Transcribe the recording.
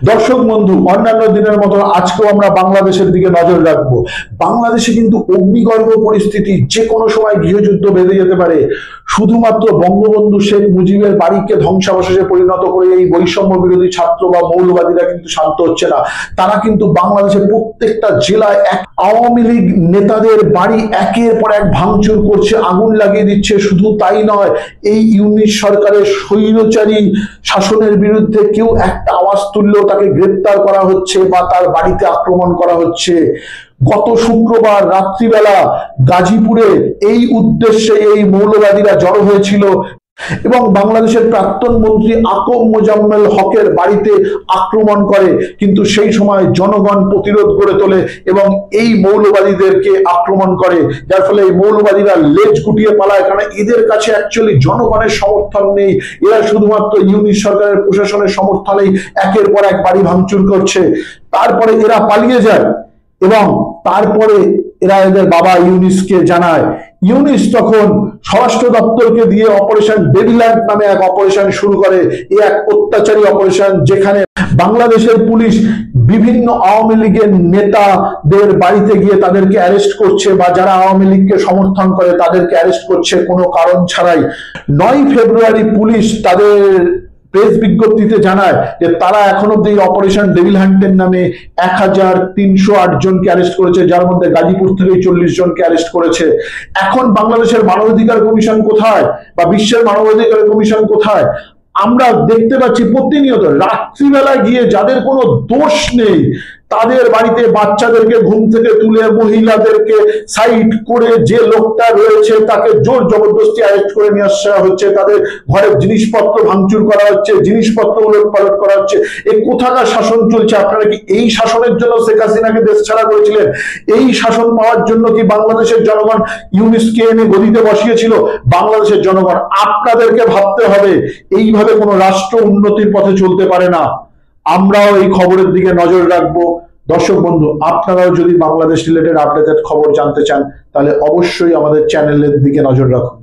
দর্শক বন্ধু, অন্যান্য দিনের মতো আজকেও আমরা বাংলাদেশের দিকে নজর রাখবো। বাংলাদেশে কিন্তু অগ্নিগর্ভ পরিস্থিতি, যে কোনো সময় গৃহযুদ্ধ বেঁধে যেতে পারে। শুধুমাত্র বঙ্গবন্ধু শেখ মুজিবের বাড়িকে ধ্বংসাবশেষে পরিণত করে এই বৈষম্য বিরোধী ছাত্র বা মৌলবাদীরা কিন্তু শান্ত হচ্ছে না। তারা কিন্তু বাংলাদেশের প্রত্যেকটা জেলায় এক আওয়ামী লীগ নেতাদের বাড়ি একের পর এক ভাঙচুর করছে, আগুন লাগিয়ে দিচ্ছে। শুধু তাই নয়, এই ইউনিট সরকারের স্বৈরাচারী শাসনের বিরুদ্ধে কেউ একটা আওয়াজ তুললেও তাকে গ্রেপ্তার করা হচ্ছে বা তার বাড়িতে আক্রমণ করা হচ্ছে। গত শুক্রবার রাত্রিবেলা গাজীপুরে এই উদ্দেশ্যে এই মৌলবাদীরা জড়ো হয়েছিল এবং বাংলাদেশের প্রাক্তন মন্ত্রী আকম মোজাম্মেল হকের বাড়িতে আক্রমণ করে, কিন্তু সেই সময় জনগণ প্রতিরোধ গড়ে তোলে এবং এই মৌলবাদীদেরকে আক্রমণ করে, যার ফলে এই মৌলবাদীরা লেজ গুটিয়ে পালায়। কারণ এদের কাছে অ্যাকচুয়ালি জনগণের সমর্থন নেই, এরা শুধুমাত্র ইউনিট সরকারের প্রশাসনের সমর্থনেই একের পর এক বাড়ি ভাঙচুর করছে। তারপরে এরা পালিয়ে যায় এবং তারপরে এরা এদের বাবা ইউনিসকে জানায়। ইউনিস তখন স্বরাষ্ট্র দপ্তরকে দিয়ে অপারেশন ডেভিল্যান্ড নামে এক অপারেশন শুরু করে। এই এক অত্যাচারী অপারেশন, যেখানে বাংলাদেশের পুলিশ বিভিন্ন আওয়ামী লীগের নেতাদের বাড়িতে গিয়ে তাদেরকে অ্যারেস্ট করছে বা যারা আওয়ামী লীগকে সমর্থন করে তাদেরকে অ্যারেস্ট করছে কোনো কারণ ছাড়াই। 9 ফেব্রুয়ারি পুলিশ তাদের প্রেস বিজ্ঞপ্তিতে জানায় যে তারা এখন অব্দি অপারেশন ডেভিল হান্টের নামে 1308 জনকে অ্যারেস্ট করেছে, যার মধ্যে গাজীপুর থেকে 40 জনকে অ্যারেস্ট করেছে। এখন বাংলাদেশের মানবাধিকার কমিশন কোথায় বা বিশ্বের মানবাধিকার কমিশন কোথায়? আমরা দেখতে পাচ্ছি প্রতিনিয়ত রাত্রিবেলা গিয়ে যাদের কোনো দোষ নেই তাদের বাড়িতে বাচ্চাদেরকে ঘুম থেকে তুলে, মহিলাদেরকে সাইড করে যে লোকটা রয়েছে তাকে জোর জবরদস্তি অ্যারেস্ট করে নিয়ে আসা হচ্ছে, তাদের ঘরের জিনিসপত্র ভাঙচুর করা হচ্ছে, জিনিসপত্র উলটপালট করা হচ্ছে। এই কোথাকার শাসন চলছে? আপনারা কি এই শাসনের জন্য শেখ হাসিনাকে দেশ ছাড়া করেছিলেন? এই শাসন পাওয়ার জন্য কি বাংলাদেশের জনগণ ইউনিসকে এনে গদিতে বসিয়েছিল? বাংলাদেশের জনগণ, আপনাদেরকে ভাবতে হবে, এইভাবে কোনো রাষ্ট্র উন্নতির পথে চলতে পারে না। আমরাও এই খবরের দিকে নজর রাখবো। দর্শক বন্ধু, আপনারাও যদি বাংলাদেশ রিলেটেড আপডেটেড খবর জানতে চান তাহলে অবশ্যই আমাদের চ্যানেলের দিকে নজর রাখুন।